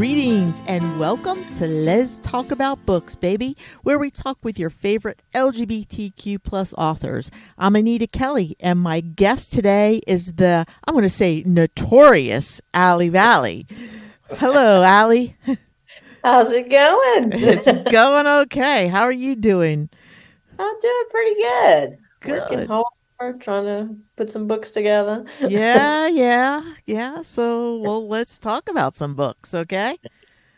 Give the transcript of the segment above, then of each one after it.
Greetings and welcome to Let's Talk About Books, baby, where we talk with your favorite LGBTQ plus authors. I'm Anita Kelly, and my guest today is the, I'm going to say, notorious Vali. Hello, Allie. How's it going? It's going okay. How are you doing? I'm doing pretty good. Good. Working hard, trying to put some books together. Yeah. So, well, let's talk about some books, okay?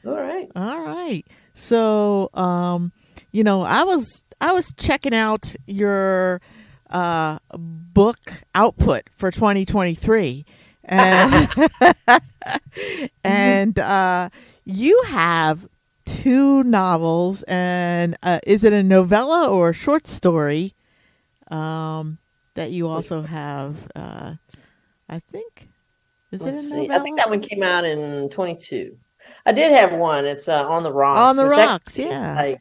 All right. So, I was checking out your book output for 2023, and and you have two novels, and is it a novella or a short story? That you also have, I think, is it a novella? I think that one came out in 22. I did have one. It's On the Rocks. On the Rocks, yeah.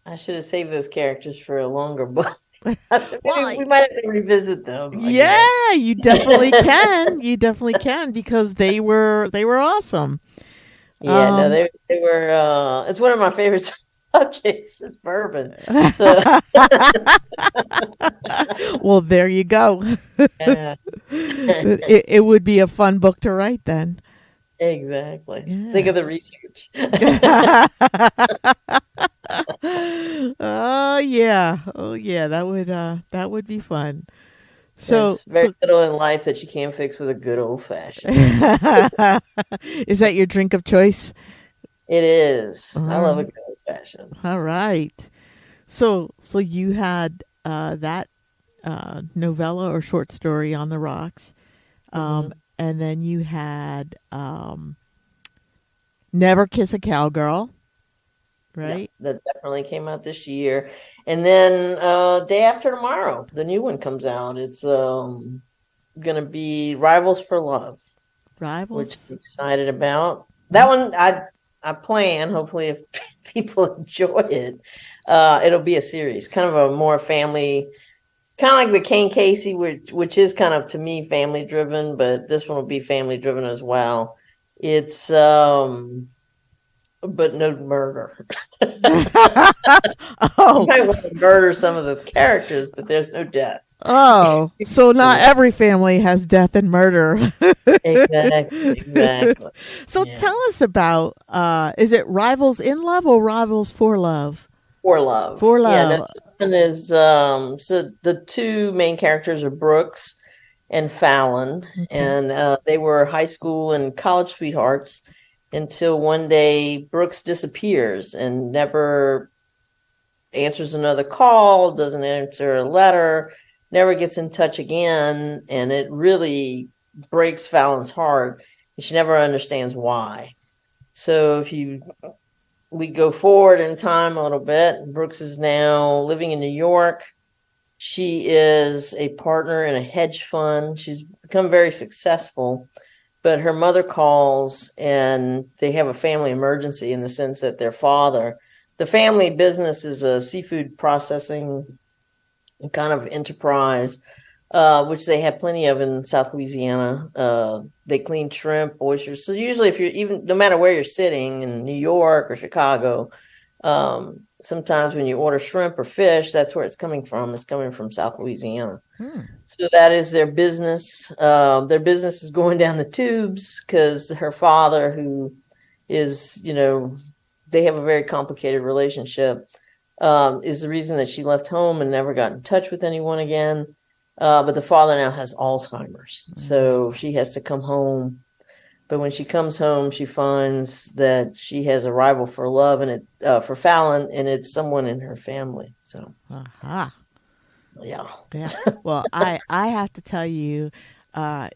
I should have saved those characters for a longer book. We might have to revisit them. Yeah, you definitely can. You definitely can, because they were awesome. Yeah, they were. It's one of my favorite subjects is bourbon. So. Well, there you go. Yeah. It would be a fun book to write then. Exactly. Yeah. Think of the research. Oh yeah. That would be fun. There's very little in life that you can't fix with a good old fashioned. Is that your drink of choice? It is. I love a good old fashioned. All right. So you had that novella or short story, On the Rocks, and then you had Never Kiss a Cowgirl, right? Yeah, that definitely came out this year. And then day after tomorrow, the new one comes out. It's going to be Rivals for Love. Which I'm excited about. That one I plan, hopefully, if people enjoy it, it'll be a series, kind of a more family, kind of like the Kane Casey, which is kind of, to me, family driven, but this one will be family driven as well. It's but no murder. Oh, You might want to murder some of the characters, but there's no death. oh, so not every family has death and murder. Exactly. So tell us about, is it Rivals in Love or Rivals for Love? For Love. For Love. Yeah, that one is, so the two main characters are Brooks and Fallon, and they were high school and college sweethearts until one day Brooks disappears and never answers another call, doesn't answer a letter, never gets in touch again, and it really breaks Fallon's heart. She never understands why. So we go forward in time a little bit. Brooks is now living in New York. She is a partner in a hedge fund. She's become very successful, but her mother calls and they have a family emergency, in the sense that their father, the family business is a seafood processing kind of enterprise, which they have plenty of in South Louisiana. They clean shrimp, oysters. So usually, if you're even, no matter where you're sitting in New York or Chicago, sometimes when you order shrimp or fish, that's where it's coming from. It's coming from South Louisiana. So that is their business. Their business is going down the tubes because her father, who is, they have a very complicated relationship, is the reason that she left home and never got in touch with anyone again. But the father now has Alzheimer's, so she has to come home. But when she comes home, she finds that she has a rival for love, and for Fallon, and it's someone in her family. So, yeah. Well, I have to tell you,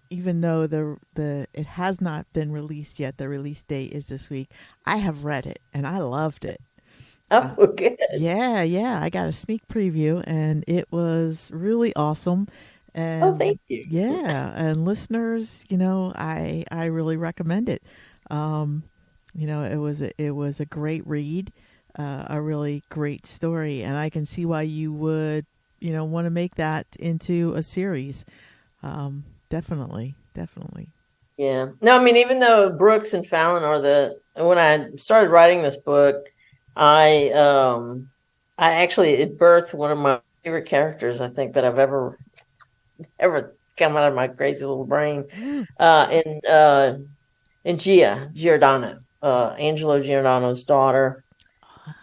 even though it has not been released yet, the release date is this week. I have read it and I loved it. Oh, good. Yeah. I got a sneak preview and it was really awesome. And thank you. Yeah, and listeners, I really recommend it. It was a great read, a really great story, and I can see why you would, want to make that into a series. Definitely. Yeah. No, I mean, even though Brooks and Fallon are when I started writing this book, I I actually it birthed one of my favorite characters I think that I've ever come out of my crazy little brain. Mm. In Giordano, Angelo Giordano's daughter,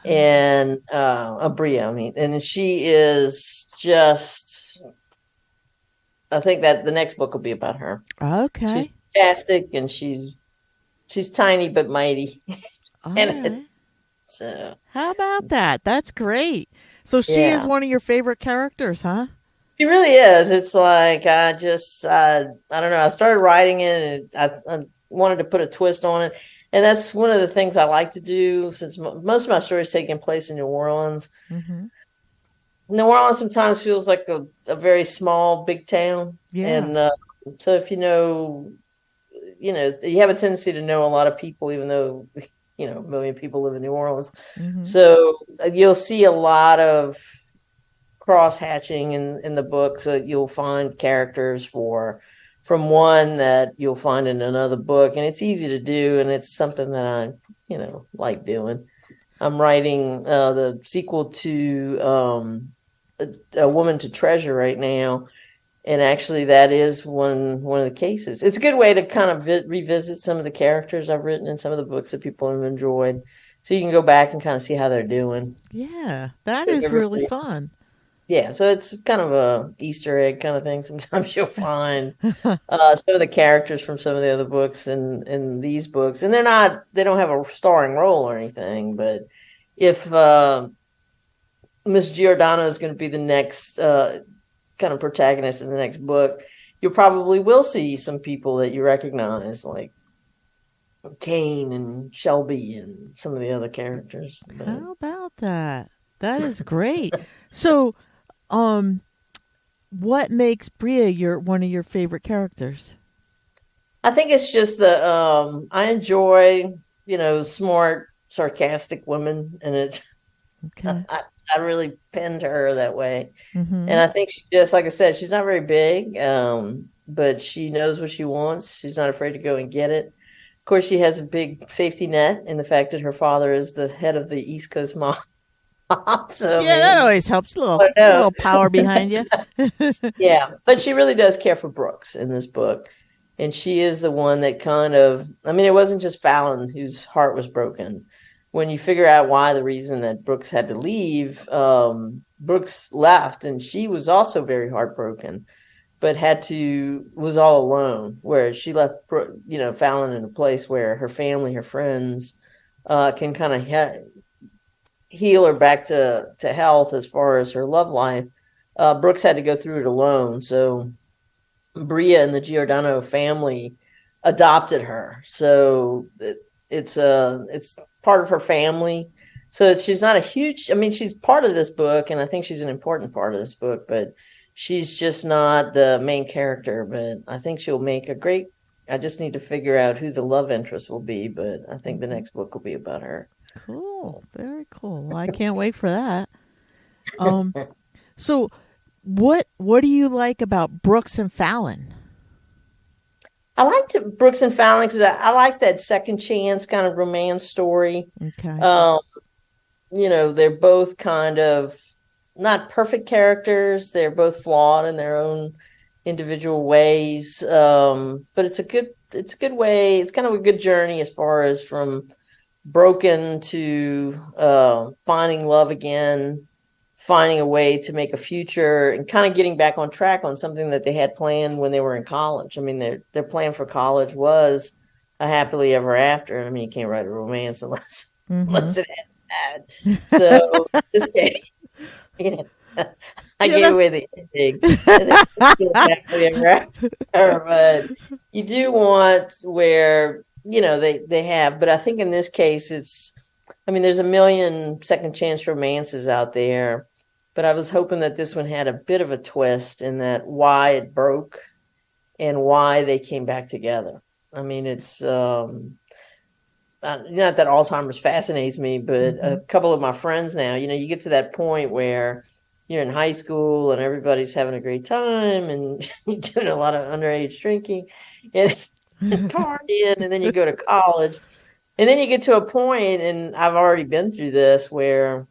and Abria. I mean, and she is just. I think that the next book will be about her. Okay. She's fantastic, and she's tiny but mighty, All and right. it's so. How about that? That's great. So she is Yeah, one of your favorite characters, huh? she really is. It's like I don't know. I started writing it, and I wanted to put a twist on it, and that's one of the things I like to do. Since most of my stories taking place in New Orleans, Mm-hmm. New Orleans sometimes feels like a very small, big town, Yeah. and so if you have a tendency to know a lot of people, even though a million people live in New Orleans. Mm-hmm. So you'll see a lot of cross hatching in the book. So you'll find characters from one that you'll find in another book, and it's easy to do, and it's something that I like doing. I'm writing the sequel to a Woman to Treasure right now, and actually that is one of the cases. It's a good way to kind of revisit some of the characters I've written in some of the books that people have enjoyed, so you can go back and kind of see how they're doing. Yeah, that is really fun. Yeah, so it's kind of a Easter egg kind of thing. Sometimes you'll find some of the characters from some of the other books in these books, and they don't have a starring role or anything. But if Miss Giordano is going to be the next kind of protagonist in the next book, you probably will see some people that you recognize, like Kane and Shelby and some of the other characters. But How about that? That is great. So, um, what makes Bria one of your favorite characters? I think it's just the I enjoy, smart, sarcastic women, and it's Okay. I really pinned her that way. Mm-hmm. And I think she just, like I said, she's not very big, but she knows what she wants. She's not afraid to go and get it. Of course, she has a big safety net in the fact that her father is the head of the East Coast mob. So, I Yeah, that mean, always helps. A little, I a know. little power behind you. Yeah, but she really does care for Brooks in this book. And she is the one that I mean, it wasn't just Fallon whose heart was broken. When you figure out why the reason that Brooks had to leave, Brooks left, and she was also very heartbroken, but was all alone, where she left, Fallon in a place where her family, her friends, can kind of heal her back to health as far as her love life. Brooks had to go through it alone. So Bria and the Giordano family adopted her. So it's part of her family. So she's not I mean, she's part of this book, and I think she's an important part of this book, but she's just not the main character. But I think she'll make I just need to figure out who the love interest will be, but I think the next book will be about her. Cool. Very cool. Well, I can't wait for that. Um, so what do you like about Brooks and Fallon? I liked Brooks and Fallon because I like that second chance kind of romance story. Okay. They're both kind of not perfect characters. They're both flawed in their own individual ways. But it's a good way. It's kind of a good journey as far as from broken to finding love again, finding a way to make a future, and kind of getting back on track on something that they had planned when they were in college. I mean, their plan for college was a happily ever after. I mean, you can't write a romance unless it has that. So this case, I gave away the ending. Happily ever after, but you do want where they have. But I think in this case, there's a million second chance romances out there. But I was hoping that this one had a bit of a twist in that why it broke and why they came back together. I mean, it's not that Alzheimer's fascinates me, but a couple of my friends now, you get to that point where you're in high school and everybody's having a great time and you're doing a lot of underage drinking. And and partying, and then you go to college, and then you get to a point, and I've already been through this, where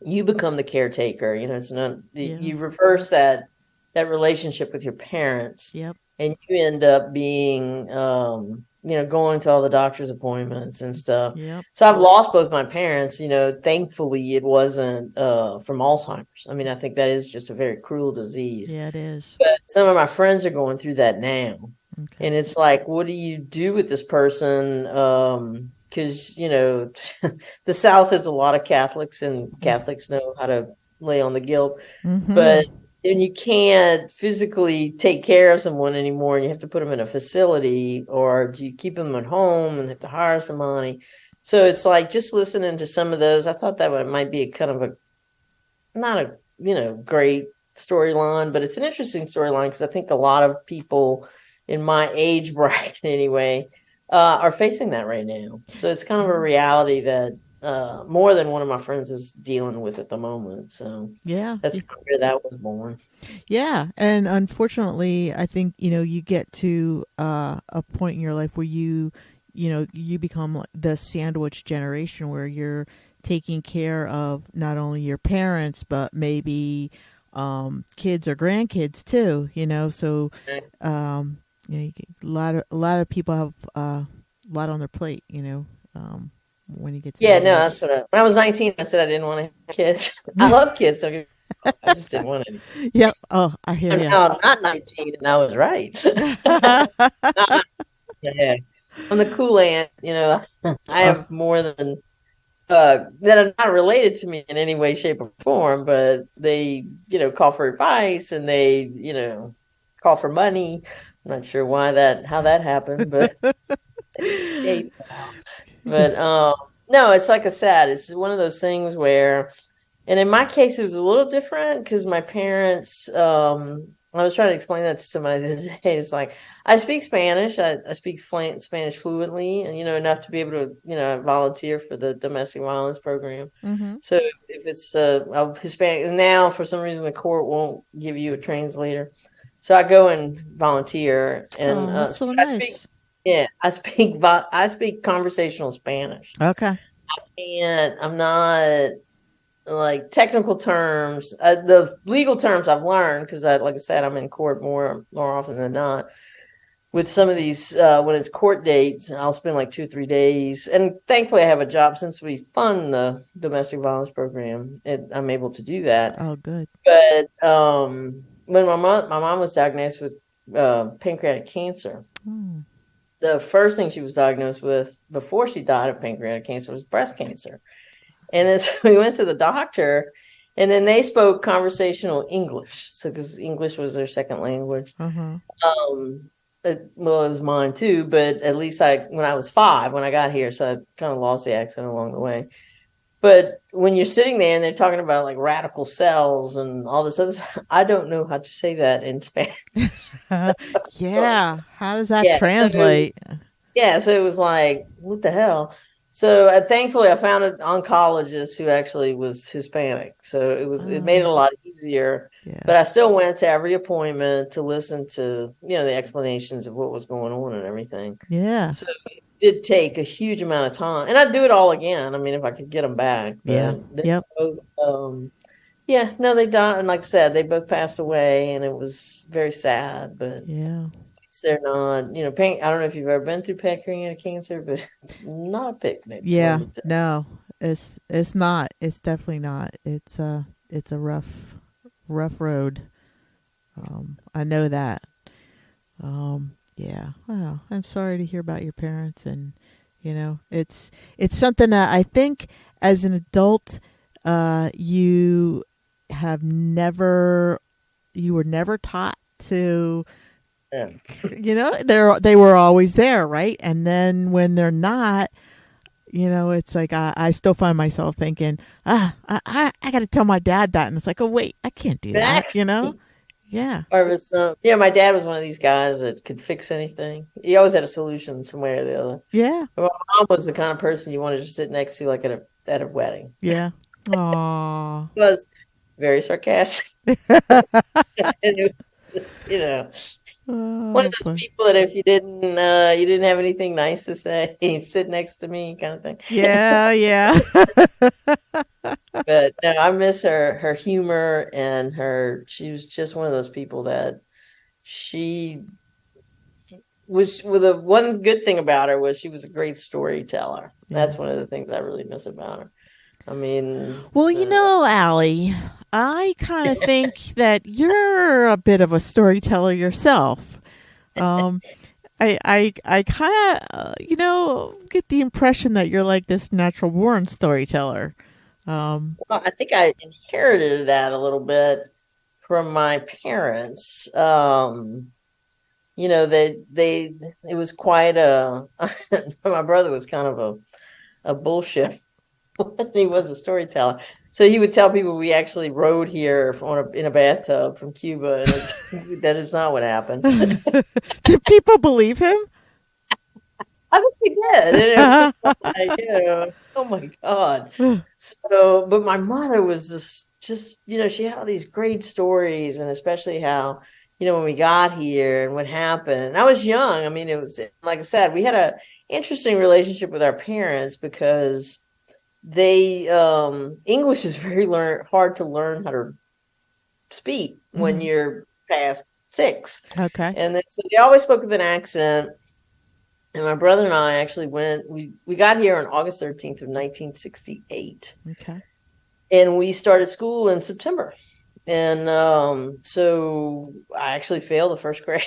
you become the caretaker. It's not you reverse that relationship with your parents, Yep. and you end up being going to all the doctor's appointments and stuff. Yep. So I've lost both my parents. Thankfully it wasn't from Alzheimer's. I mean, I think that is just a very cruel disease. Yeah, it is. But some of my friends are going through that now. Okay. And it's like, what do you do with this person? Because the South has a lot of Catholics, and Catholics know how to lay on the guilt. Mm-hmm. But then you can't physically take care of someone anymore, and you have to put them in a facility, or do you keep them at home and have to hire somebody? So it's like, just listening to some of those, I thought that might be a kind of not a great storyline, but it's an interesting storyline, because I think a lot of people in my age bracket anyway are facing that right now. So it's kind of a reality that more than one of my friends is dealing with at the moment. So yeah, that's where that was born. Yeah. And unfortunately, I think, you get to a point in your life where you become like the sandwich generation, where you're taking care of not only your parents, but maybe kids or grandkids too, so a lot of people have a lot on their plate, when you get to no, that's when I was 19, I said I didn't want to have kids. I love kids, so I just didn't want any. Yep. Oh, I hear you. No, I'm not 19, and I was right. Yeah, on the cool end, I have more than that are not related to me in any way, shape, or form, but they, call for advice, and they, call for money. I'm not sure how that happened, but no, it's like I said, it's one of those things where, and in my case, it was a little different, because my parents, I was trying to explain that to somebody the other day. It's like, I speak Spanish. I speak Spanish fluently, and, enough to be able to, volunteer for the domestic violence program. Mm-hmm. So if it's a Hispanic, now for some reason the court won't give you a translator. So I go and volunteer, and that's so nice. I speak conversational Spanish. Okay. And I'm not, like, technical terms, the legal terms I've learned, because like I said, I'm in court more often than not. With some of these, when it's court dates, I'll spend like 2 or 3 days. And thankfully I have a job, since we fund the domestic violence program, and I'm able to do that. Oh, good. But when my mom was diagnosed with pancreatic cancer, the first thing she was diagnosed with before she died of pancreatic cancer was breast cancer. And then so we went to the doctor, and then they spoke conversational English. So, because English was their second language. Mm-hmm. It was mine too, but at least when I was 5, when I got here, so I kind of lost the accent along the way. But when you're sitting there and they're talking about like radical cells and all this other stuff, I don't know how to say that in Spanish. Yeah. How does that translate? So it was like, what the hell? So thankfully I found an oncologist who actually was Hispanic. So it made it a lot easier. Yeah. But I still went to every appointment to listen to, the explanations of what was going on and everything. Yeah. So it did take a huge amount of time. And I'd do it all again. I mean, if I could get them back. Yeah. Yep. Both, they died. And like I said, they both passed away, and it was very sad. But yeah. They're not, I don't know if you've ever been through pancreatic cancer, but it's not a picnic. Yeah, no, it's not. It's definitely not. It's a rough road. I know that. Yeah. Wow. I'm sorry to hear about your parents, and it's something that I think as an adult, you were never taught to. Yeah. They were always there, right? And then when they're not, it's like I still find myself thinking, I got to tell my dad that, and it's like, oh wait, I can't do that, Yeah. Or it was, my dad was one of these guys that could fix anything. He always had a solution some way or the other. Yeah. But my mom was the kind of person you wanted to sit next to, like at a wedding. Yeah. Aww. It was very sarcastic. And it was, One of Oh, those but people that if you didn't have anything nice to say, he'd sit next to me kind of thing. yeah, yeah. But no, I miss her humor and she was just one of those people that she was, with a one good thing about her was she was a great storyteller. Yeah. That's one of the things I really miss about her. I mean, Well, Allie, I kind of think that you're a bit of a storyteller yourself. Um, I kind of, get the impression that you're like this natural born storyteller. Um, well, I think I inherited that a little bit from my parents. They it was quite a my brother was kind of a bullshit. He was a storyteller. So he would tell people we actually rode here in a bathtub from Cuba, and that is not what happened. did people believe him? I think he did. And it was like, oh my God. So, but my mother was just, she had all these great stories, and especially how, when we got here and what happened. And I was young. I mean, it was, like I said, we had a interesting relationship with our parents because they, English is very hard to learn how to speak when you're past 6. Okay. And then, so they always spoke with an accent. And my brother and I actually we got here on August 13th of 1968. Okay. And we started school in September. And so I actually failed the first grade.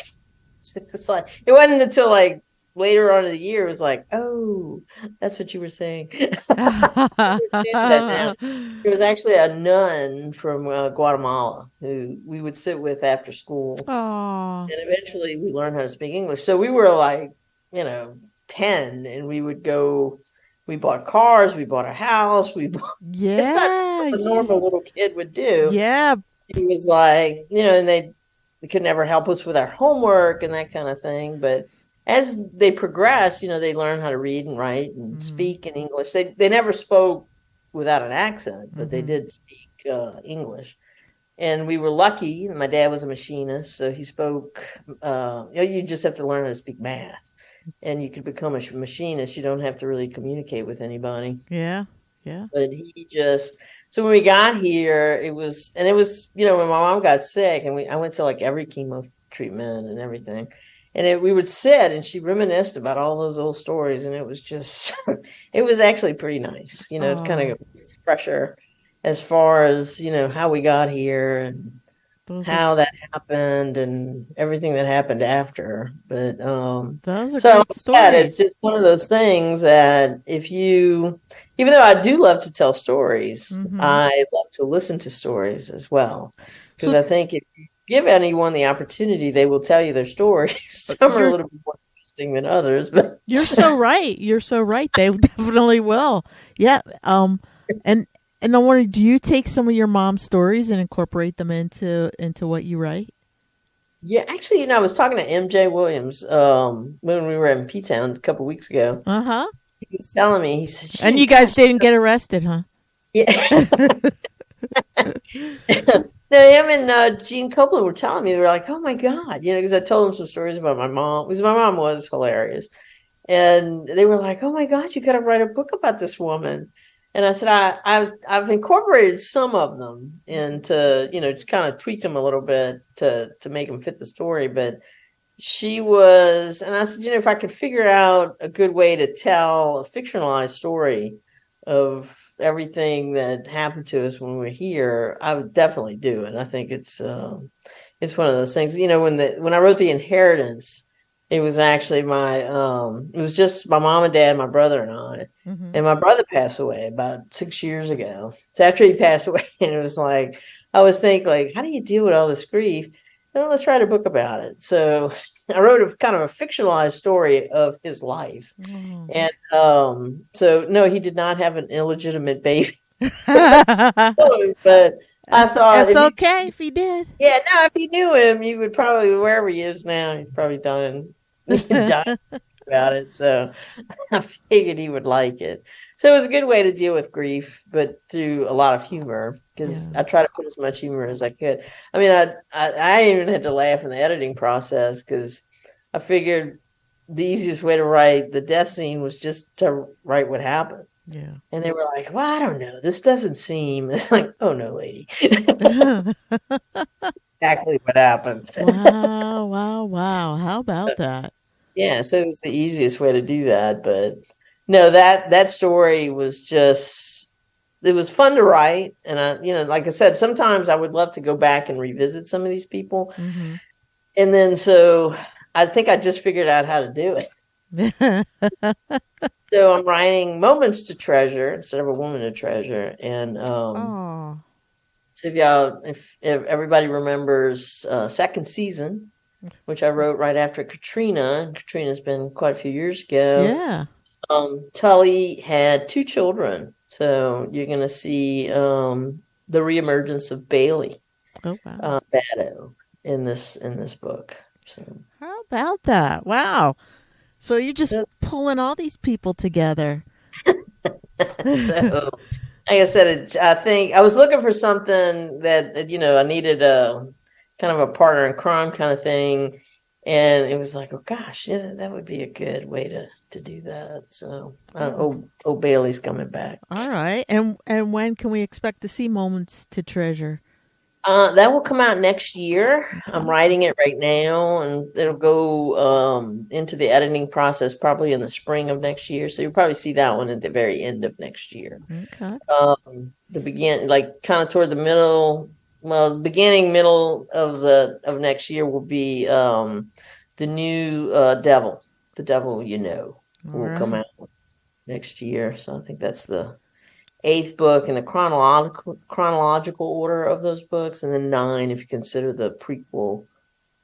It's like, it wasn't until like later on in the year, it was like, oh, that's what you were saying. I understand that now. There was actually a nun from Guatemala who we would sit with after school. Aww. And eventually we learned how to speak English. So we were like, 10, and we bought cars, we bought a house, it's not what a normal little kid would do. Yeah. He was like, and they could never help us with our homework and that kind of thing. But as they progressed, they learned how to read and write and speak in English. They never spoke without an accent, but they did speak English. And we were lucky. My dad was a machinist, so he spoke, you just have to learn how to speak math. And you could become a machinist. You don't have to really communicate with anybody. Yeah, yeah. But so when we got here, it was, when my mom got sick, and I went to like every chemo treatment and everything. And we would sit, and she reminisced about all those old stories. And it was just, it was actually pretty nice, kind of fresher as far as, how we got here and how that happened and everything that happened after. But those are so great stories. it's just one of those things that even though I do love to tell stories, I love to listen to stories as well. Because I think if you give anyone the opportunity, they will tell you their stories. Some are a little bit more interesting than others, but you're so right. You're so right. They definitely will. Yeah. And I wonder, do you take some of your mom's stories and incorporate them into what you write? Yeah, actually, I was talking to MJ Williams when we were in P-Town a couple weeks ago. Uh-huh. He was telling me, he said, and you guys didn't get arrested, huh? Yeah. No, him and Gene Copeland were telling me, they were like, oh my God, because I told them some stories about my mom, because my mom was hilarious. And they were like, oh my God, you got to write a book about this woman. And I said, I've incorporated some of them into, just kind of tweaked them a little bit to make them fit the story. But she was, and I said, if I could figure out a good way to tell a fictionalized story of everything that happened to us when we were here, I would definitely do it. I think it's one of those things. When I wrote The Inheritance, it was actually it was just my mom and dad, my brother and I, and my brother passed away about 6 years ago. So after he passed away, and it was like, I was thinking, like, how do you deal with all this grief? Well, let's write a book about it. So I wrote a kind of a fictionalized story of his life. And so no, he did not have an illegitimate baby. But I thought it's okay if he did. Yeah, no, if he knew him, he would probably, wherever he is now, he's probably done about it. So I figured he would like it. So it was a good way to deal with grief, but through a lot of humor, because Yeah. I try to put as much humor as I could. I mean, I even had to laugh in the editing process because I figured the easiest way to write the death scene was just to write what happened. Yeah. And they were like, well, I don't know. This doesn't seem. It's like, oh, no, lady. Exactly what happened. Wow, wow, wow. How about that? Yeah, so it was the easiest way to do that. But no, that story was just, it was fun to write. And like I said, sometimes I would love to go back and revisit some of these people. Mm-hmm. And then so I think I just figured out how to do it. So I'm writing Moments to Treasure instead of A Woman to Treasure. And Oh. so if everybody remembers second season, which I wrote right after Katrina. Katrina's been quite a few years ago. Yeah. Tully had 2 children. So you're going to see the reemergence of Bailey, Oh, wow. Bado, in this book. So How about that? Wow. So you're just so, pulling all these people together. like I said, I think I was looking for something that I needed a kind of a partner in crime kind of thing, and it was like, oh gosh, yeah, that would be a good way to do that. So Bailey's coming back. All right. And when can we expect to see Moments to Treasure? That will come out next year. I'm writing it right now, and it'll go into the editing process probably in the spring of next year. So you'll probably see that one at the very end of next year. Okay. Kind of toward the middle. Well, middle of next year will be the new Devil, the Devil will come out next year. So I think that's the 8th book in the chronological order of those books, and then 9 if you consider the prequel,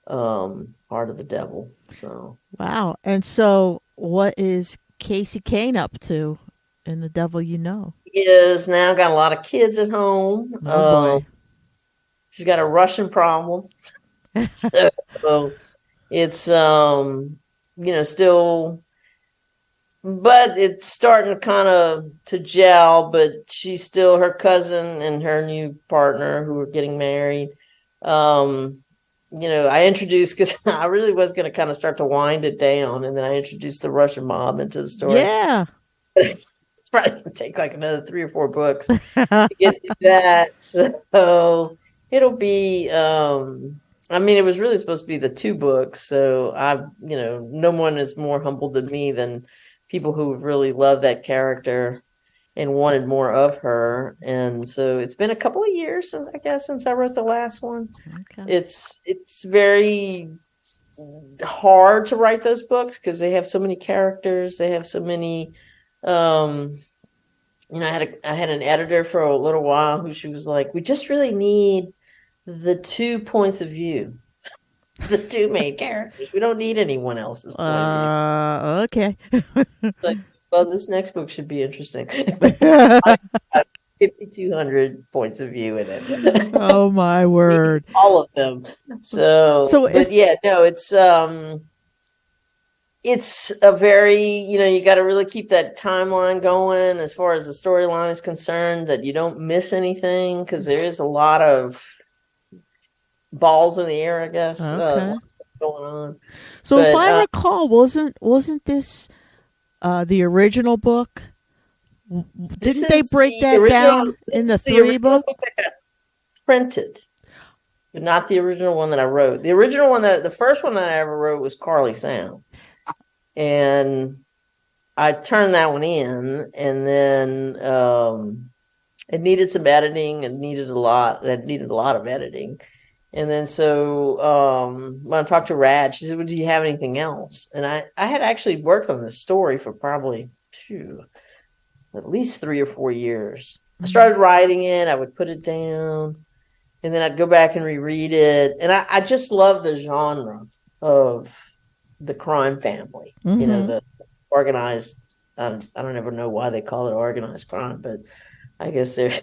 Heart of the Devil. So Wow. And so what is Casey Kane up to in The Devil You Know? he is now got a lot of kids at home. Oh boy. She's got a Russian problem. So it's still, but it's starting to kind of to gel, but she's still her cousin and her new partner who are getting married. I introduced, because I really was going to kind of start to wind it down, and then I introduced the Russian mob into the story. Yeah. It's probably going to take like another 3 or 4 books to get to that. So it'll be, it was really supposed to be the 2 books. So no one is more humbled than me than people who really love that character and wanted more of her. And so it's been a couple of years, I guess, since I wrote the last one. Okay. It's very hard to write those books because they have so many characters. They have so many, I had an editor for a little while who she was like, we just really need the 2 points of view. The 2 main characters. We don't need anyone else's point of view. Okay. Well, this next book should be interesting. 5,200 points of view in it. Oh my word! All of them. It's a very, you got to really keep that timeline going as far as the storyline is concerned, that you don't miss anything, because there is a lot of balls in the air, I guess, Okay. going on. So if I recall, wasn't this the original book? Didn't they break that down in the 3 book? That got printed, but not the original one that I wrote. The original one, the first one that I ever wrote was Carly Sound, and I turned that one in, and then it needed some editing. It needed a lot of editing. And then so when I talked to Rad, she said, well, do you have anything else? And I had actually worked on this story for probably at least 3 or 4 years. I started writing it. I would put it down, and then I'd go back and reread it. And I just love the genre of the crime family, the organized. I don't ever know why they call it organized crime, but I guess they're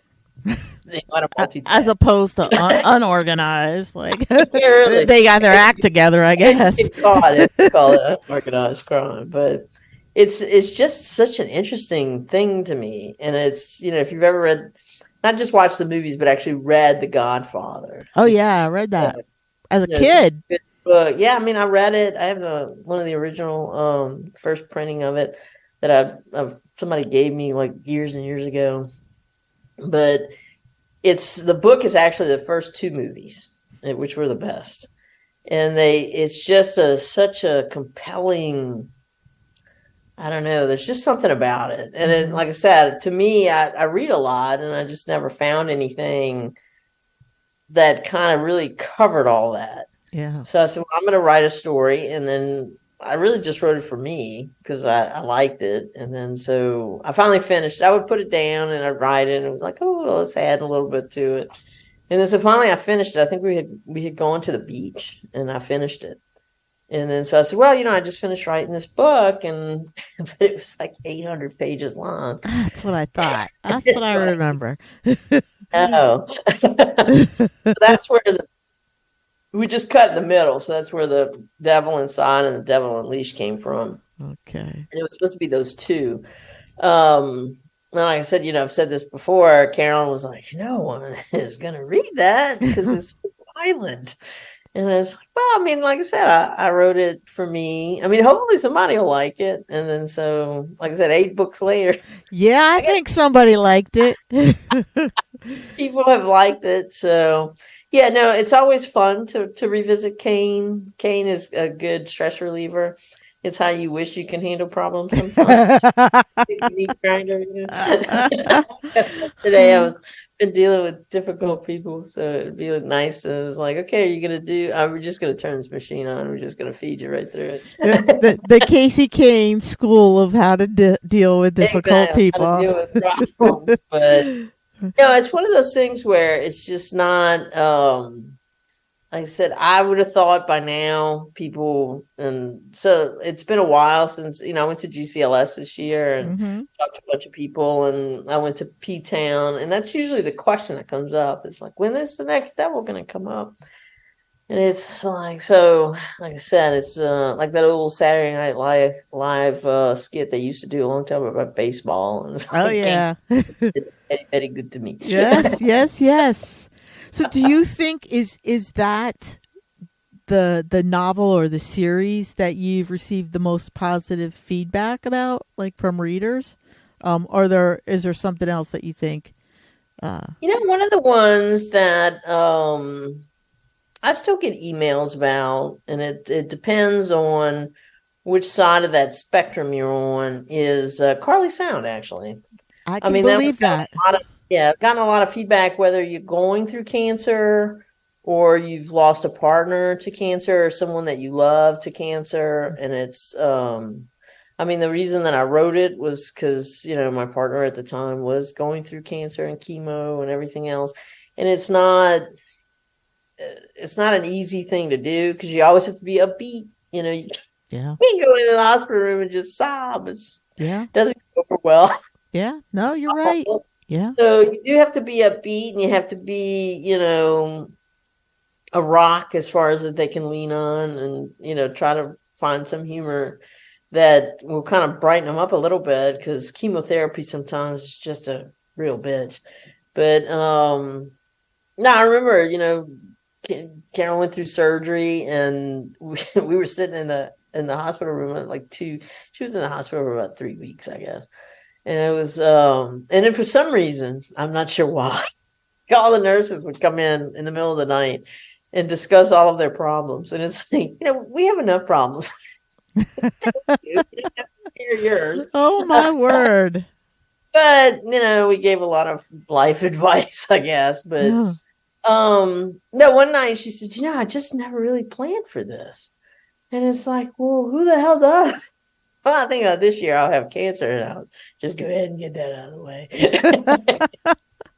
as opposed to unorganized, like really. They got their act together, I guess. Call it unorganized crime, but it's just such an interesting thing to me. And it's, if you've ever read, not just watched the movies, but actually read The Godfather. Oh yeah, I read that as a It's just kid. a good book. Yeah, I mean, I read it. I have one of the original first printing of it that somebody gave me like years and years ago. But the book is actually the first two movies, which were the best. And it's just such a compelling, I don't know, there's just something about it. And then, like I said, to me, I read a lot, and I just never found anything that kind of really covered all that. Yeah. So I said, well, I'm going to write a story. And then I really just wrote it for me because I liked it. And then so I finally finished. I would put it down and I'd write it. And it was like, oh, well, let's add a little bit to it. And then so finally I finished it. I think we had gone to the beach and I finished it. And then so I said, well, I just finished writing this book, and but it was like 800 pages long. That's what I thought. That's what I remember. Oh, so that's where we just cut in the middle. So that's where the Devil Inside and the Devil Unleashed came from. Okay. And it was supposed to be those two. And like I said, I've said this before. Carolyn was like, no one is going to read that because it's violent. And I was like, well, I mean, like I said, I wrote it for me. I mean, hopefully somebody will like it. And then so, like I said, 8 books later. Yeah, I think somebody liked it. People have liked it. So, yeah, no, it's always fun to revisit Cain. Cain is a good stress reliever. It's how you wish you can handle problems sometimes. Today I was been dealing with difficult people, so it'd be nice. And it was like, okay, are you gonna do? We're just gonna turn this machine on. We're just gonna feed you right through it. the Casey Kane school of how to deal with difficult people. How to deal with problems, but it's one of those things where it's just not. Like I said, I would have thought by now people, and so it's been a while since, I went to GCLS this year and talked to a bunch of people, and I went to P-Town, and that's usually the question that comes up. It's like, when is the next devil going to come up? And it's like, so, like I said, it's like that old Saturday Night Live skit they used to do a long time about baseball. And it's like, oh, yeah. Very, very good to me. Yes. So do you think is that the novel or the series that you've received the most positive feedback about, like from readers? Or is there something else that you think? One of the ones that I still get emails about, and it depends on which side of that spectrum you're on, is Carly Sound, actually. I can believe that. I've gotten a lot of feedback, whether you're going through cancer or you've lost a partner to cancer or someone that you love to cancer. And it's, the reason that I wrote it was because, my partner at the time was going through cancer and chemo and everything else. And it's not an easy thing to do because you always have to be upbeat. You can't go into the hospital room and just sob. It doesn't go over well. Yeah, no, you're right. Yeah. So you do have to be upbeat, and you have to be, a rock as far as that they can lean on, and, try to find some humor that will kind of brighten them up a little bit, because chemotherapy sometimes is just a real bitch. But no, I remember, Carol went through surgery, and we were sitting in the hospital room at she was in the hospital for about 3 weeks, I guess. And it was, and then for some reason, I'm not sure why, all the nurses would come in the middle of the night and discuss all of their problems. And it's like, we have enough problems. You share yours. Oh, my word. But, we gave a lot of life advice, I guess. But, no, one night she said, I just never really planned for this. And it's like, well, who the hell does? Well, I think this year I'll have cancer, and I'll just go ahead and get that out of the way.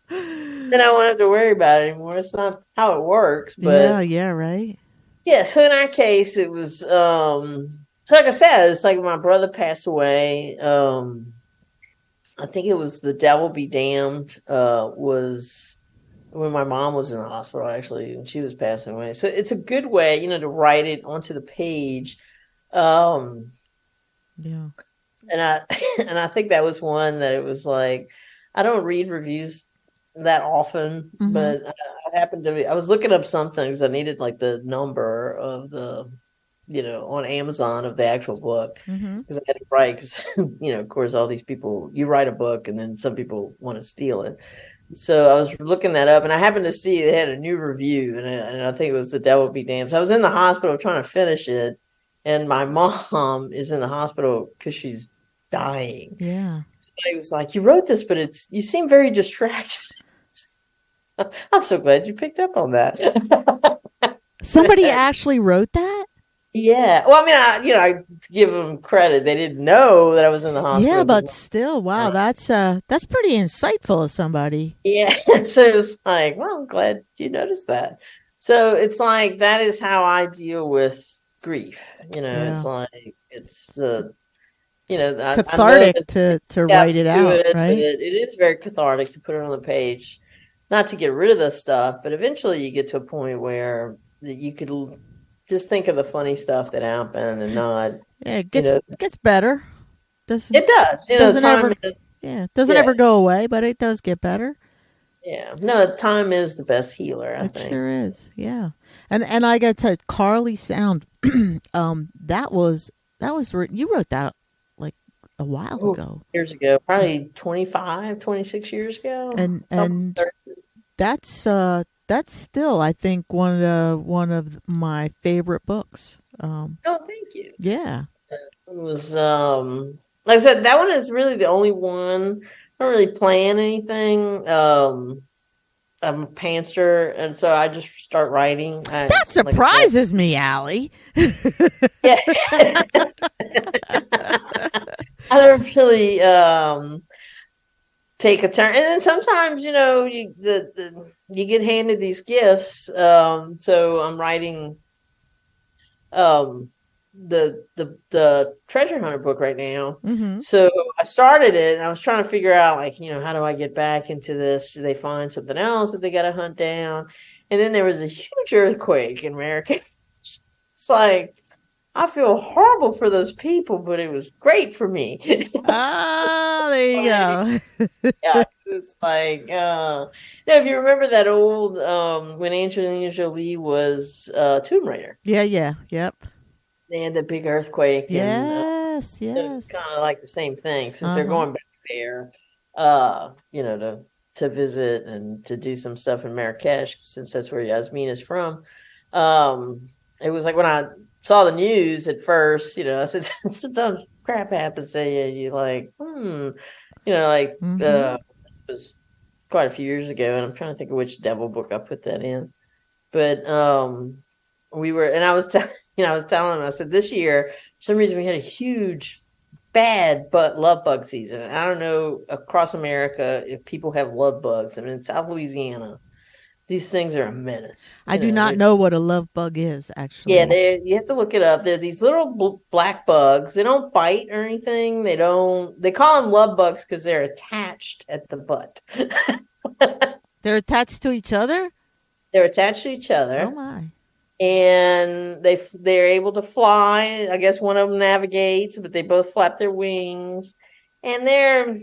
Then I won't have to worry about it anymore. It's not how it works, but yeah, right. Yeah, so in our case, it was so like I said, it's like my brother passed away. I think it was The Devil Be Damned was when my mom was in the hospital, actually, and she was passing away. So it's a good way, to write it onto the page. and I and I think that was one that it was like, I don't read reviews that often, Mm-hmm. but I happened to be, I was looking up some things. I needed like the number of the, on Amazon of the actual book, Mm-hmm. because I had to write, because, of course, all these people, you write a book and then some people want to steal it. So I was looking that up, and I happened to see they had a new review, and I think it was The Devil Be Damned. So I was in the hospital trying to finish it, and my mom is in the hospital because she's dying. Yeah. Somebody was like, "You wrote this, but you seem very distracted." I'm so glad you picked up on that. Somebody actually wrote that? Yeah. Well, I mean, I give them credit. They didn't know that I was in the hospital. Yeah, but still, wow, that's pretty insightful of somebody. Yeah. So it was like, well, I'm glad you noticed that. So it's like, that is how I deal with grief. Yeah. It's like, it's Cathartic to write it out, right? right? But it is very cathartic to put it on the page, not to get rid of the stuff, but eventually you get to a point where you could just think of the funny stuff that happened and not. Yeah, it gets better. It does. Doesn't ever go away, but it does get better. Yeah. No, time is the best healer, I think. Sure is. Yeah. And I got to Carly Sound. That was you wrote that like a while ago. Years ago, probably 25, 26 years ago. And that's still, I think, one of my favorite books. Thank you. Yeah. It was like I said, that one is really the only one. I don't really plan anything. I'm a pantser, and so I just start writing. That surprises me, Allie. Yeah. I don't really take a turn, and then sometimes you get handed these gifts. So I'm writing the treasure hunter book right now. Mm-hmm. So I started it, and I was trying to figure out, like, how do I get back into this? Do they find something else that they got to hunt down? And then there was a huge earthquake in America. It's like, I feel horrible for those people, but it was great for me. There you go. Yeah, it's like, if you remember that old, when Angelina Jolie was Tomb Raider. Yeah, yep. They had the big earthquake. Yes. So it's kind of like the same thing, since they're going back there, to visit and to do some stuff in Marrakesh, since that's where Yasmin is from. It was like, when I saw the news at first, I said, sometimes crap happens to you. You like, it was quite a few years ago, and I'm trying to think of which devil book I put that in. But I was telling him, I said, this year, for some reason, we had a huge, bad love bug season. I don't know across America if people have love bugs. I mean, in South Louisiana, these things are a menace. I do not know what a love bug is, actually. Yeah, you have to look it up. They're these little black bugs. They don't bite or anything. They call them love bugs because they're attached at the butt. They're attached to each other? They're attached to each other. Oh, my. And they're able to fly. I guess one of them navigates, but they both flap their wings. And they're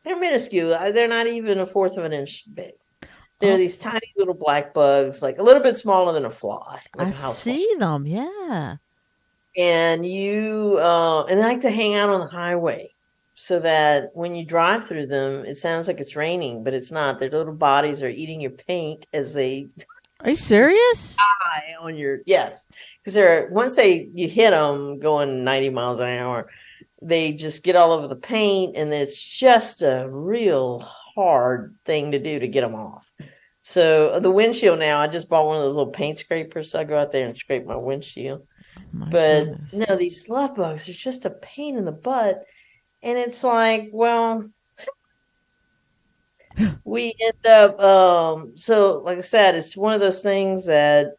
minuscule. They're not even a fourth of an inch big. They're these tiny little black bugs, like a little bit smaller than a fly. I see them, yeah. And and they like to hang out on the highway, so that when you drive through them, it sounds like it's raining, but it's not. Their little bodies are eating your paint as they. Are you serious? On yes, because once you hit them going 90 miles an hour, they just get all over the paint, and it's just a real hard thing to do to get them off. So the windshield now, I just bought one of those little paint scrapers, so I go out there and scrape my windshield. Goodness. No, these love bugs are just a pain in the butt, and it's like, well, we end up. So, like I said, it's one of those things that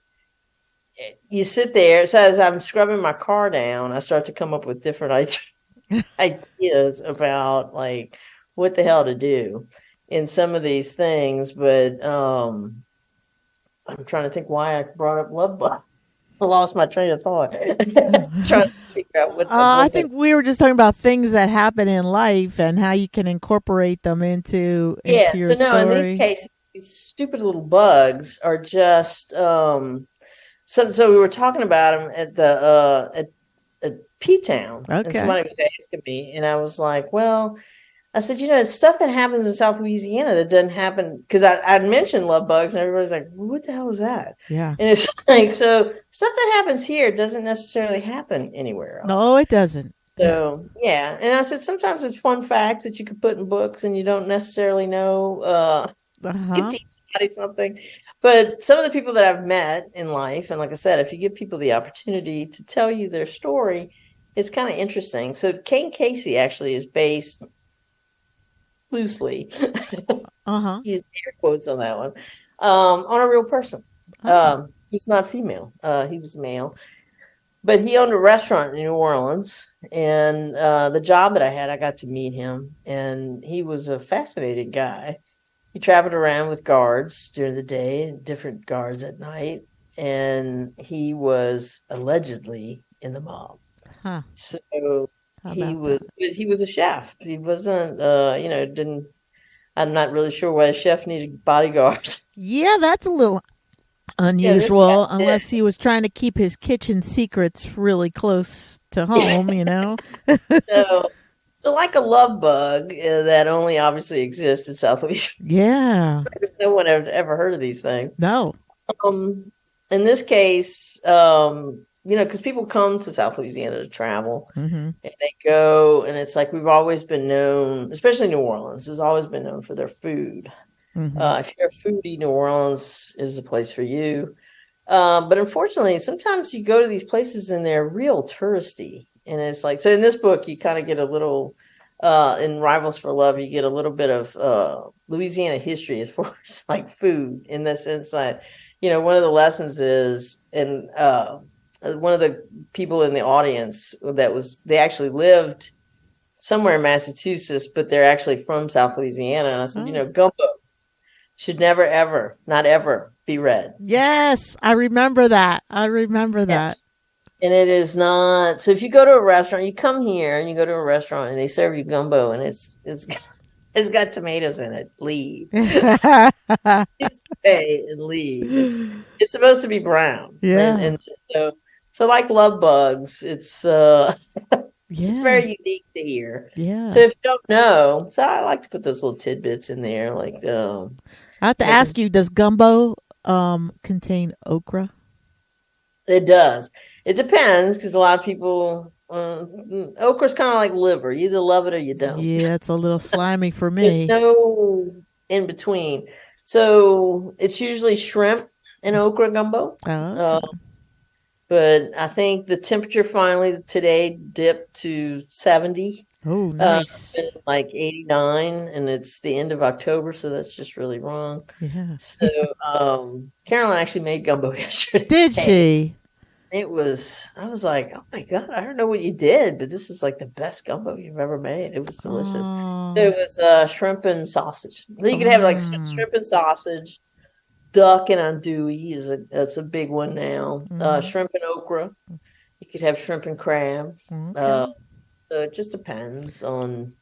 you sit there. So as I'm scrubbing my car down, I start to come up with different ideas about, like, what the hell to do in some of these things. But I'm trying to think why I brought up love bugs. I lost my train of thought. Trying to figure out what the I book. think we were just talking about things that happen in life and how you can incorporate them into Yeah. your So no, in these story. cases, these stupid little bugs are just. So we were talking about them at at P Town, and Okay. somebody was asking me, and I was like, well. I said, it's stuff that happens in South Louisiana that doesn't happen because I'd mentioned love bugs and everybody's like, well, what the hell is that? Yeah. And it's like, so stuff that happens here doesn't necessarily happen anywhere else. No, it doesn't. So, yeah. And I said, sometimes it's fun facts that you could put in books and you don't necessarily know, you Uh-huh. teach somebody something. But some of the people that I've met in life, and like I said, if you give people the opportunity to tell you their story, it's kind of interesting. So Kane Casey actually is based loosely, Uh-huh. use air quotes on that one, on a real person. Oh. He's not female. He was male, but he owned a restaurant in New Orleans. And the job that I had, I got to meet him, and he was a fascinating guy. He traveled around with guards during the day and different guards at night, and he was allegedly in the mob. Huh. So How he about that? was a chef. He wasn't, didn't. I'm not really sure why a chef needed bodyguards. Yeah, that's a little Yeah, this guy unusual did. unless he was trying to keep his kitchen secrets really close to home, you know? So like a love bug that only obviously exists in South Louisiana. Yeah. Because no one ever heard of these things. No. Um, in this case, because people come to South Louisiana to travel, Mm-hmm. and they go, and it's like we've always been known, especially New Orleans, has always been known for their food. Mm-hmm. If you're a foodie, New Orleans is the place for you. But unfortunately, sometimes you go to these places and they're real touristy. And it's like, so in this book, you kind of get a little, in Rivals for Love, you get a little bit of Louisiana history as far as like food, in the sense that, one of the lessons is, and one of the people in the audience they actually lived somewhere in Massachusetts, but they're actually from South Louisiana. And I said, Oh. gumbo should never, ever, not ever be red. Yes, I remember that. I remember that. Yes. And it is not. So if you go to a restaurant, you come here and you go to a restaurant and they serve you gumbo and it's got tomatoes in it, leave. Just pay and leave. It's supposed to be brown. Yeah. And so like love bugs, it's Yeah. it's very unique to hear. Yeah. So if you don't know, so I like to put those little tidbits in there, like I have to ask you, does gumbo contain okra? it does. It depends because a lot of people okra's kind of like liver. You either love it or you don't. Yeah, it's a little slimy for There's me. no in between. So it's usually shrimp and okra gumbo. Oh, okay. But I think the temperature finally today dipped to 70. Oh, nice. It's been like 89, and it's the end of October, so that's just really wrong. Yeah. So Caroline actually made gumbo yesterday. Did she? I was like, oh my God, I don't know what you did, but this is like the best gumbo you've ever made. It was delicious. Oh. It was shrimp and sausage. So you could have like shrimp and sausage, duck and andouille that's a big one now. Shrimp and okra. You could have shrimp and crab. Okay. So it just depends on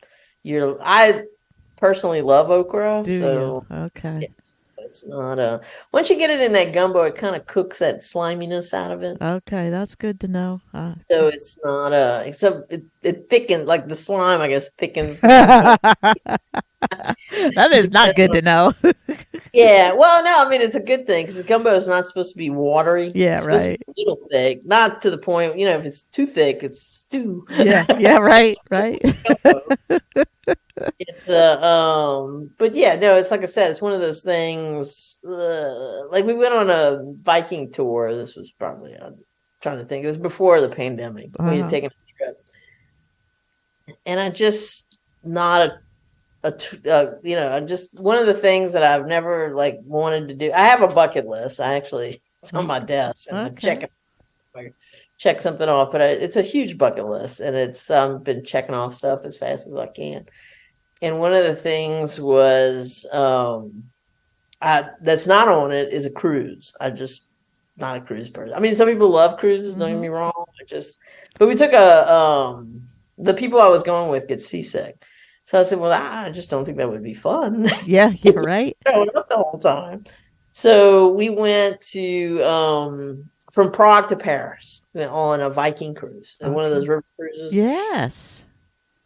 I personally love okra. Do So you? Okay. it's not once you get it in that gumbo, it kind of cooks that sliminess out of it. Okay, that's good to know. So it's not it thickens, like the slime, I guess, thickens. That is not good to know. Yeah, well, no, I mean it's a good thing because gumbo is not supposed to be watery. Yeah, It's supposed to right. be a little thick, not to the point. If it's too thick, it's stew. Yeah, right. It's but yeah, no, it's like I said, it's one of those things. Like we went on a Viking tour. This was probably, I'm trying to think, it was before the pandemic. We had taken a trip, and I just not just one of the things that I've never like wanted to do. I have a bucket list. It's on my desk, and I'm checking. Check something off, but it's a huge bucket list, and it's been checking off stuff as fast as I can. And one of the things was that's not on it is a cruise. I just not a cruise person. I mean, some people love cruises, don't get me wrong. But we took the people I was going with get seasick. So I said, well, I just don't think that would be fun. Yeah, you're right. Growing up the whole time. So we went to from Prague to Paris on a Viking cruise, and one of those river cruises. Yes.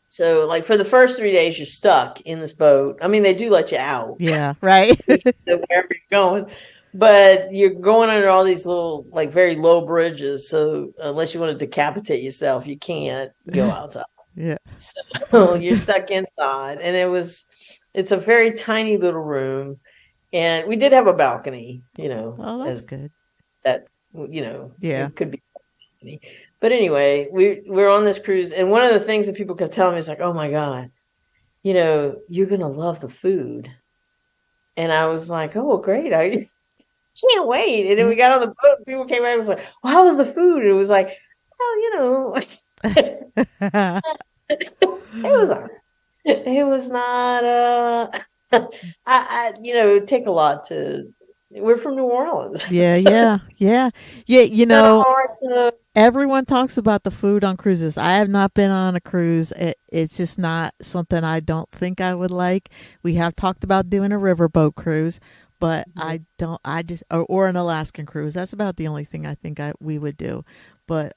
So, like, for the first 3 days, you're stuck in this boat. I mean, they do let you out. Yeah, right. Wherever you're going. But you're going under all these little, like, very low bridges. So, unless you want to decapitate yourself, you can't go outside. Yeah. So, you're stuck inside. And it's a very tiny little room. And we did have a balcony, Oh, that's good. That, yeah, it could be. But anyway, we're on this cruise, and one of the things that people kept telling me is like, "Oh my God, you're gonna love the food," and I was like, "Oh, great! I can't wait!" And then we got on the boat, and people came out and was like, "Well, how was the food?" And it was like, "Oh, it was all right. It was not. It take a lot to." We're from New Orleans. Yeah. Everyone talks about the food on cruises. I have not been on a cruise. It's just not something I don't think I would like. We have talked about doing a riverboat cruise, but or an Alaskan cruise. That's about the only thing I think we would do. But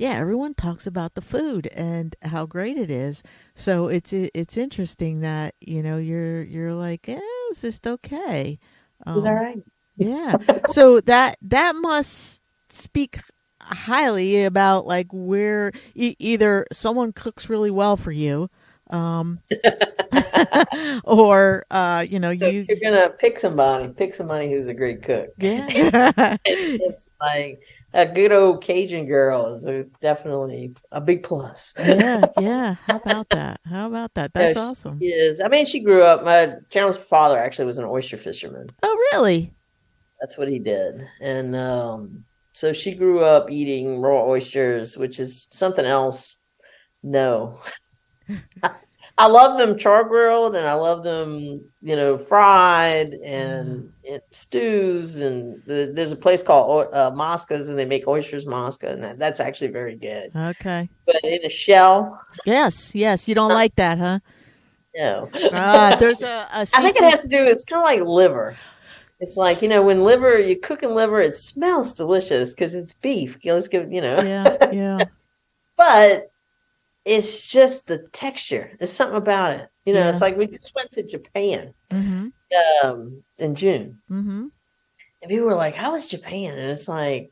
everyone talks about the food and how great it is. So it's interesting that, you're like, it's just okay. It was all right. Yeah. So that must speak highly about like where either someone cooks really well for you, or you're gonna pick somebody who's a great cook. Yeah. It's like a good old Cajun girl is definitely a big plus. Yeah. How about that? That's awesome. Yes. I mean, she grew up. Carolyn's father actually was an oyster fisherman. Oh, really? That's what he did. And so she grew up eating raw oysters, which is something else. No. I love them char grilled, and I love them, fried and stews. And there's a place called Mosca's, and they make oysters Mosca, and that's actually very good. Okay. But in a shell. Yes. You don't like that, huh? No. There's a I think it has to do. It's kind of like liver. It's like, when you're cooking liver, it smells delicious because it's beef. Let's give, Yeah. But it's just the texture. There's something about it. It's like we just went to Japan in June. Mm-hmm. And people were like, how was Japan? And it's like,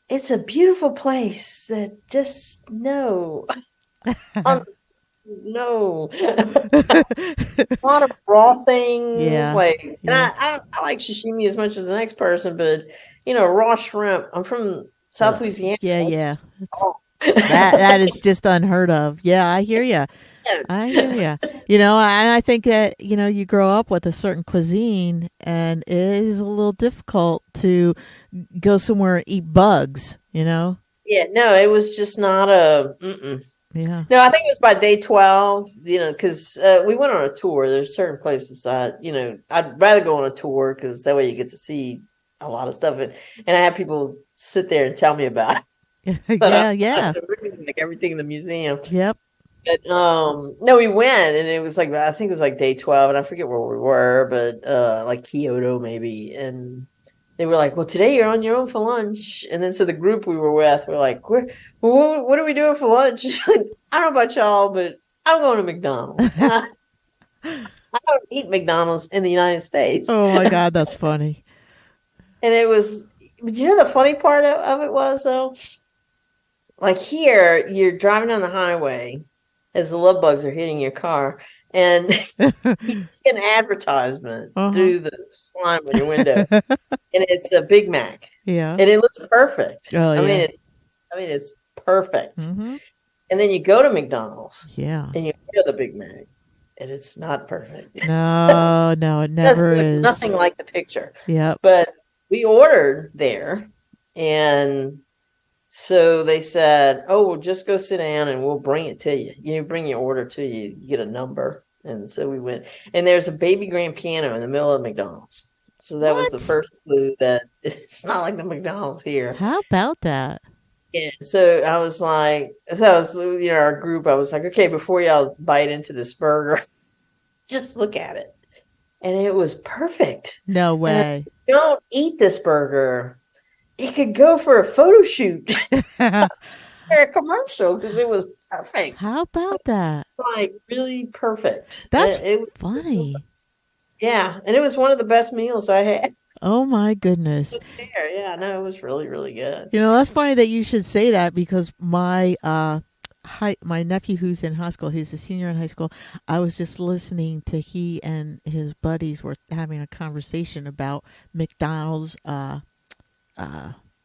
it's a beautiful place that just, no. No. A lot of raw things. And I like sashimi as much as the next person, but raw shrimp. I'm from South Louisiana. Yeah. that is just unheard of. Yeah, I hear you. And I think that you grow up with a certain cuisine, and it is a little difficult to go somewhere and eat bugs. Yeah, no, it was just not a. Yeah. No, I think it was by day 12, because we went on a tour. There's certain places I'd rather go on a tour because that way you get to see a lot of stuff. And I have people sit there and tell me about it. Yeah. Like everything in the museum. Yep. But no, we went, and it was like, I think it was like day 12, and I forget where we were, but like Kyoto maybe. And they were like, well, today you're on your own for lunch. And then so the group we were with were like, what are we doing for lunch? I don't know about y'all, but I'm going to McDonald's. I don't eat McDonald's in the United States. Oh, my God, that's funny. And it was, but the funny part of it was, though? Like here, you're driving down the highway as the love bugs are hitting your car, and you see an advertisement through the slime on your window, and it's a Big Mac. Yeah, and it looks perfect. Oh, I mean, it's perfect. Mm-hmm. And then you go to McDonald's, and you order the Big Mac, and it's not perfect. No, it never is. Nothing like the picture. Yeah, but we ordered there, and so they said, "Oh, well, just go sit down, and we'll bring it to you. You bring your order to you. You get a number." And so we went, and there's a baby grand piano in the middle of McDonald's. So that was the What? first clue that it's not like the McDonald's here. How about that? Yeah. So I was like, so I was, our group, I was like, okay, before y'all bite into this burger, just look at it. And it was perfect. No And if way. you don't eat this burger, it could go for a photo shoot or a commercial because it was perfect. How about that? Like really perfect. That's It was, funny. yeah. And it was one of the best meals I had Oh my goodness. there. Yeah, no, it was really, really good. That's funny that you should say that because my nephew who's in high school, he's a senior in high school. I was just listening to he and his buddies were having a conversation about McDonald's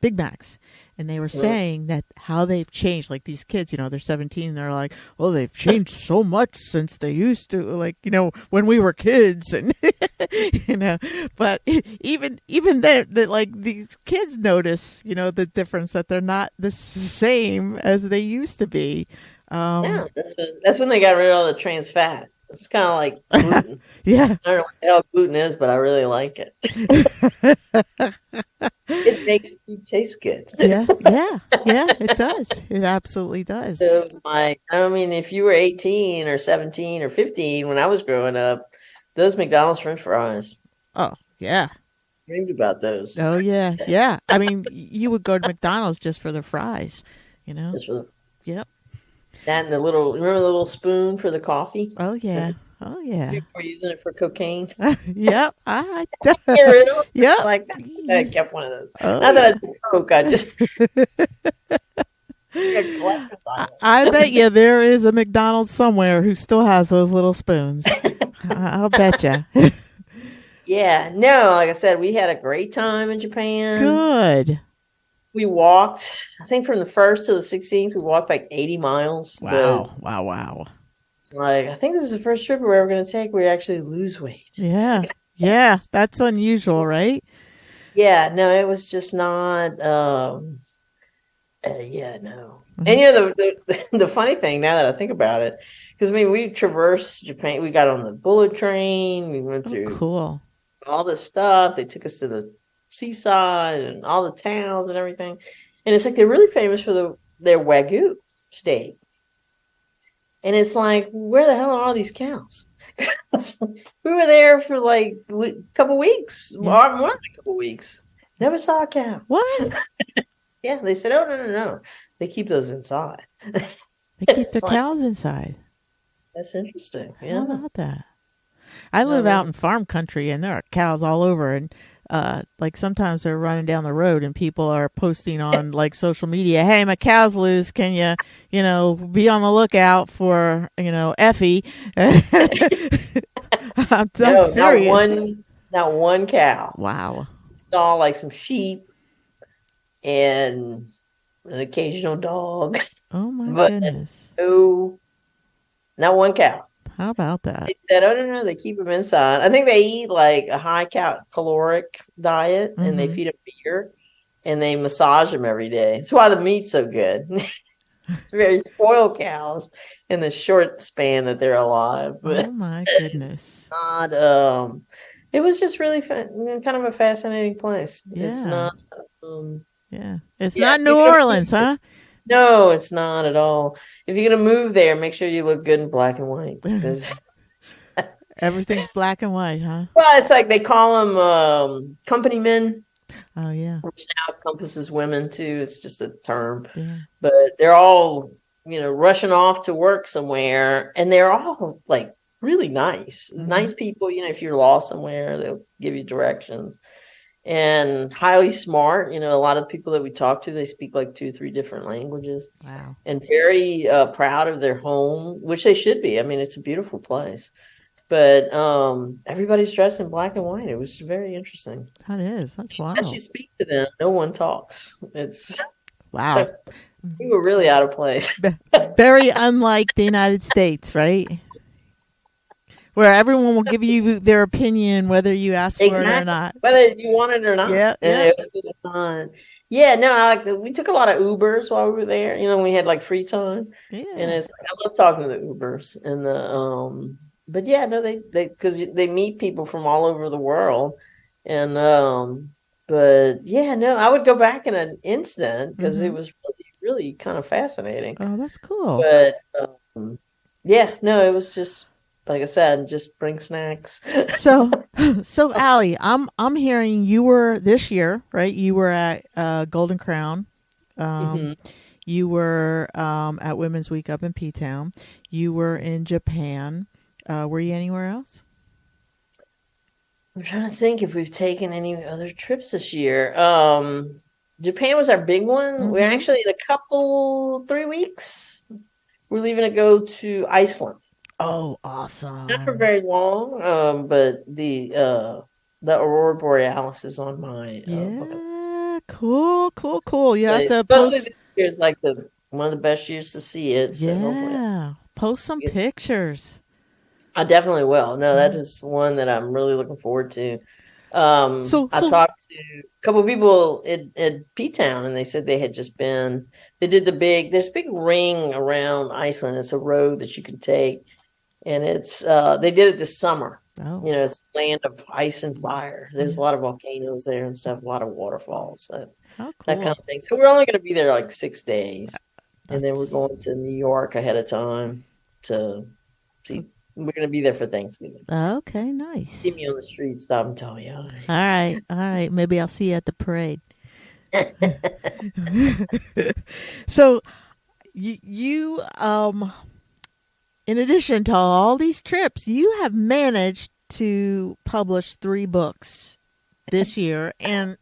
Big Macs. And they were saying that how they've changed, like these kids, they're 17, they're like, well, they've changed so much since they used to, like, when we were kids. And, but even that like these kids notice, the difference that they're not the same as they used to be. Yeah, that's when they got rid of all the trans fat. It's kind of like gluten. Yeah. I don't know what the hell gluten is, but I really like it. It makes food taste good. Yeah, it does. It absolutely does. So it's like, I mean, if you were 18 or 17 or 15 when I was growing up, those McDonald's French fries, Oh, yeah. dreamed about those. Oh, yeah. Yeah. I mean, you would go to McDonald's just for the fries, Just for Yep. that and remember the little spoon for the coffee? Oh, yeah. Oh, yeah. People were using it for cocaine. Yep. Get rid of them. Yep. Like, I kept one of those. Oh, Not that I do coke, I just I bet you there is a McDonald's somewhere who still has those little spoons. I'll bet you. Yeah, no, like I said, we had a great time in Japan. Good. We walked, I think from the 1st to the 16th, we walked like 80 miles. Wow. Wow. Like, I think this is the first trip we're ever going to take where we actually lose weight. Yeah. Yeah. That's unusual, right? Yeah, no, it was just not, yeah, no. And, the funny thing now that I think about it, because, I mean, we traversed Japan. We got on the bullet train. We went through Cool. all this stuff. They took us to the seaside and all the towns and everything. And it's like they're really famous for their Wagyu steak. And it's like, where the hell are all these cows? We were there for like a couple weeks, or more than a couple weeks. Never saw a cow. What? Yeah, they said, oh, no. They keep those inside. They keep the cows inside. That's interesting. How Yeah. about that? I live out in farm country and there are cows all over, and like sometimes they're running down the road and people are posting on like social media, hey, my cow's loose, can you be on the lookout for Effie. I'm serious. Not one cow. Wow. Saw like some sheep and an occasional dog. Oh my But goodness. no, not one cow. How about that? They said, oh, no, they keep them inside. I think they eat like a high caloric diet and they feed them beer and they massage them every day. That's why the meat's so good. It's very spoiled cows in the short span that they're alive. But Oh my goodness. it's not, it was just really kind of a fascinating place. It's Yeah. not, Yeah. It's not New Orleans, huh? no, it's not at all. If you're going to move there, make sure you look good in black and white. Because Everything's black and white, huh? well, it's like they call them company men, Oh yeah. which now encompasses women too. It's just a term. Yeah. But they're all, rushing off to work somewhere. And they're all like really nice. Nice people. If you're lost somewhere, they'll give you directions. And highly smart. A lot of the people that we talk to, they speak like 2-3 different languages. Wow. And very proud of their home, which they should be. I mean, it's a beautiful place. But everybody's dressed in black and white. It was very interesting. That is. That's wild. As you speak to them, no one talks. It's Wow. So we were really out of place. Very unlike the United States, right? Where everyone will give you their opinion whether you ask for it or not. Whether you want it or not. Yeah. And it was fun. Yeah, no, we took a lot of Ubers while we were there. We had like free time. Yeah. And it's I love talking to the Ubers and the but yeah, no, they because they meet people from all over the world And but yeah, no, I would go back in an instant because it Mm-hmm. was really, really kind of fascinating. Oh, that's cool. But yeah, no, it was just like I said, just bring snacks. So, so Allie, I'm hearing you were this year, right? You were at Golden Crown. Um, hmm you were at Women's Week up in P Town. You were in Japan. Were you anywhere else? I'm trying to think if we've taken any other trips this year. Japan was our big one. We're Mm-hmm. actually in a couple, 3 weeks. We're leaving to go to Iceland. Oh, Not for awesome. very long, but the Aurora Borealis is on my bucket list. Yeah, cool, cool, cool. You have But to especially post. this year is like the one of the best years to see it. So hopefully, Yeah, post some pictures. I definitely will. No, that Yeah. is one that I'm really looking forward to. So, I so talked to a couple of people at P-Town, and they said they had just been. They did there's a big ring around Iceland. It's a road that you can take, and it's they did it this summer. oh, You know, it's land of ice and fire. There's a yeah. lot of volcanoes there and stuff, a lot of waterfalls, How that kind cool. of thing. So we're only going to be there like 6 days, and then we're That's going to New York ahead of time to see. We're going to be there for Thanksgiving. okay. See Nice. me on the street, stop and tell me All hi. right, all right. Maybe I'll see you at the parade. So you in addition to all these trips, you have managed to publish 3 books this year, and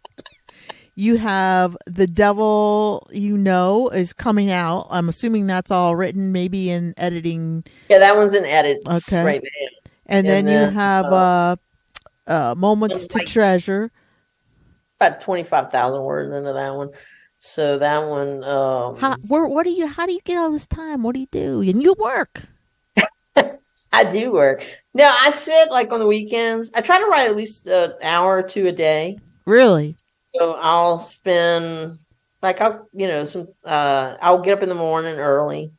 you have The Devil You Know is coming out. I'm assuming that's all written, maybe in editing. Yeah, that one's in edits Okay. right now. And And then you then have Moments I'm to like Treasure. about 25,000 words into that one. So that one, What do you, how do you get all this time? What do you do? And you work. I do work. No, I sit like on the weekends. I try to write at least an hour or two a day. Really? So I'll spend like I'll get up in the morning early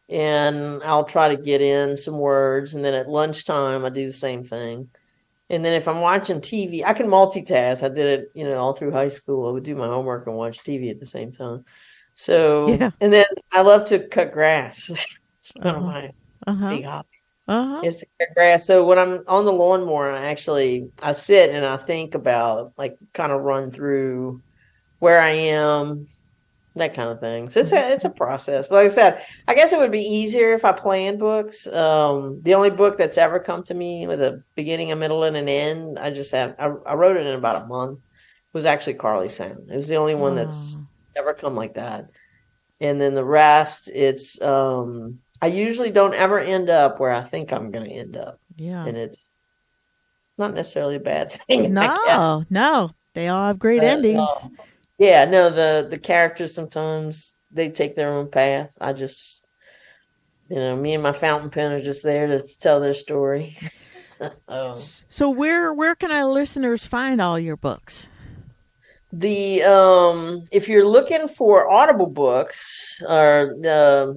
and I'll try to get in some words, and then at lunchtime I do the same thing. And then if I'm watching TV, I can multitask. I did it, all through high school. I would do my homework and watch TV at the same time. So, Yeah. and then I love to cut grass. It's one of Uh-huh. my Uh-huh. big hobbies. Uh-huh. Is to cut grass. So when I'm on the lawnmower, I sit and I think about, like, kind of run through where I am, that kind of thing. So it's a process. But like I said, I guess it would be easier if I planned books. The only book that's ever come to me with a beginning, a middle, and an end, I wrote it in about a month, was actually Carly Sound. It was the only one that's Oh, ever come like that. And then the rest, it's I usually don't ever end up where I think I'm going to end up, yeah. and it's not necessarily a bad thing, I guess. No, no. They all have great But, endings. yeah, no, the characters sometimes they take their own path. I just, me and my fountain pen are just there to tell their story. So, So where can our listeners find all your books? the if you're looking for Audible books, or where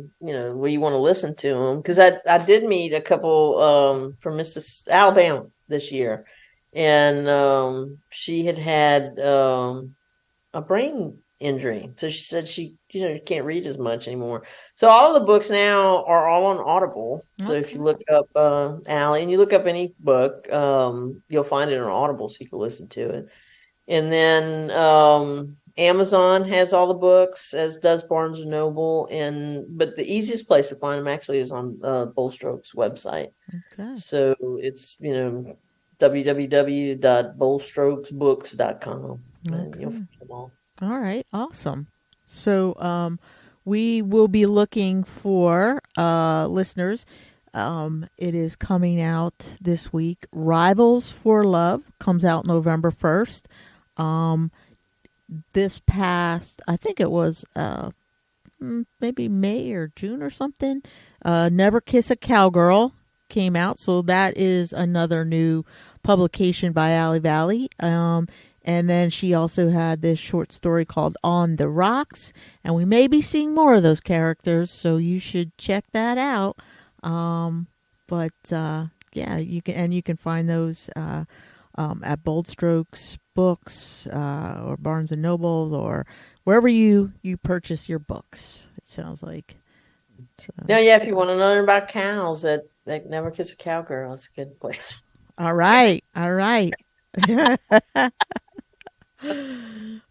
you want to listen to them, because I did meet a couple from Mrs. Alabama this year, and she had a brain injury, so she said she can't read as much anymore. So all of the books now are all on Audible. So if you Okay. look up Allie, and you look up any book, you'll find it on Audible, so you can listen to it. And then Amazon has all the books, as does Barnes and Noble. But the easiest place to find them actually is on Bolstroke's website. Okay. So it's www.bolstrokesbooks.com, and you'll Okay. find them all. All right. Awesome. So we will be looking for listeners. It is coming out this week. Rivals for Love comes out November 1st. Um, this past, I think it was maybe May or June or something. Never Kiss a Cowgirl came out, so that is another new publication by Ali Valley. And then she also had this short story called On the Rocks, and we may be seeing more of those characters, so you should check that out. But yeah, you can find those at Bold Strokes Books or Barnes and Noble or wherever you purchase your books. It sounds like. So. Yeah, if you want to learn about cows, that Never Kiss a Cowgirl, it's a good place. All right.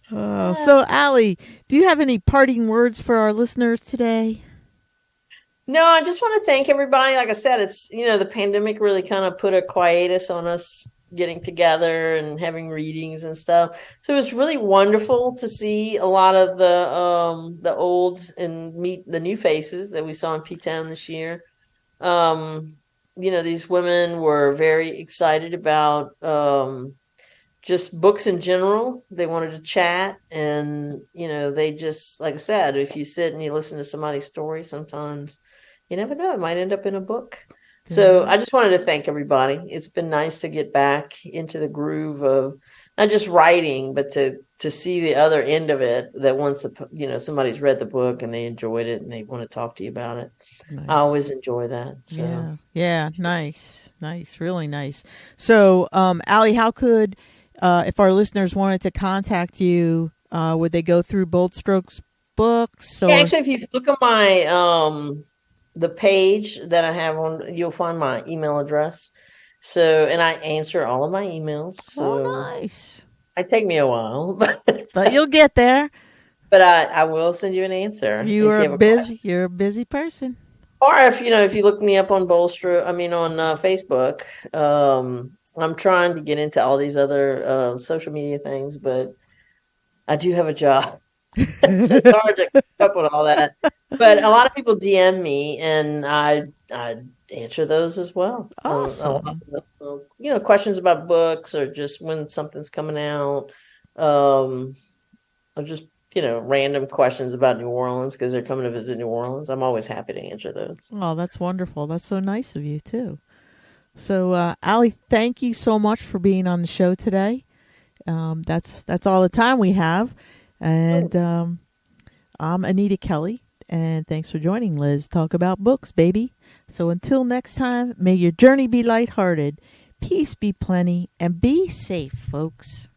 So, Allie, do you have any parting words for our listeners today? No, I just want to thank everybody. Like I said, it's, the pandemic really kind of put a quietus on us getting together and having readings and stuff. So it was really wonderful to see a lot of the old and meet the new faces that we saw in P-Town this year. These women were very excited about just books in general. They wanted to chat, and they just, like I said, if you sit and you listen to somebody's story, sometimes you never know, it might end up in a book. Yeah. So I just wanted to thank everybody. It's been nice to get back into the groove of not just writing, but to see the other end of it, that once somebody's read the book and they enjoyed it and they want to talk to you about it. Nice. I always enjoy that. So yeah, nice, really nice. So Allie, how could if our listeners wanted to contact you, would they go through Bold Strokes Books? Or? Yeah, actually, if you look at my the page that I have on, you'll find my email address. So, and I answer all of my emails. So nice. It take me a while, but you'll get there. But I will send you an answer. You're a busy person. Or if you look me up on on Facebook. I'm trying to get into all these other social media things, but I do have a job. It's hard to keep up with all that. But a lot of people DM me, and I answer those as well. Awesome. Questions about books or just when something's coming out, or just random questions about New Orleans because they're coming to visit New Orleans. I'm always happy to answer those. Oh, that's wonderful. That's so nice of you too. So, Allie, thank you so much for being on the show today. That's all the time we have. And I'm Anita Kelly, and thanks for joining Liz Talk About Books, baby. So until next time, may your journey be lighthearted, peace be plenty, and be safe, folks.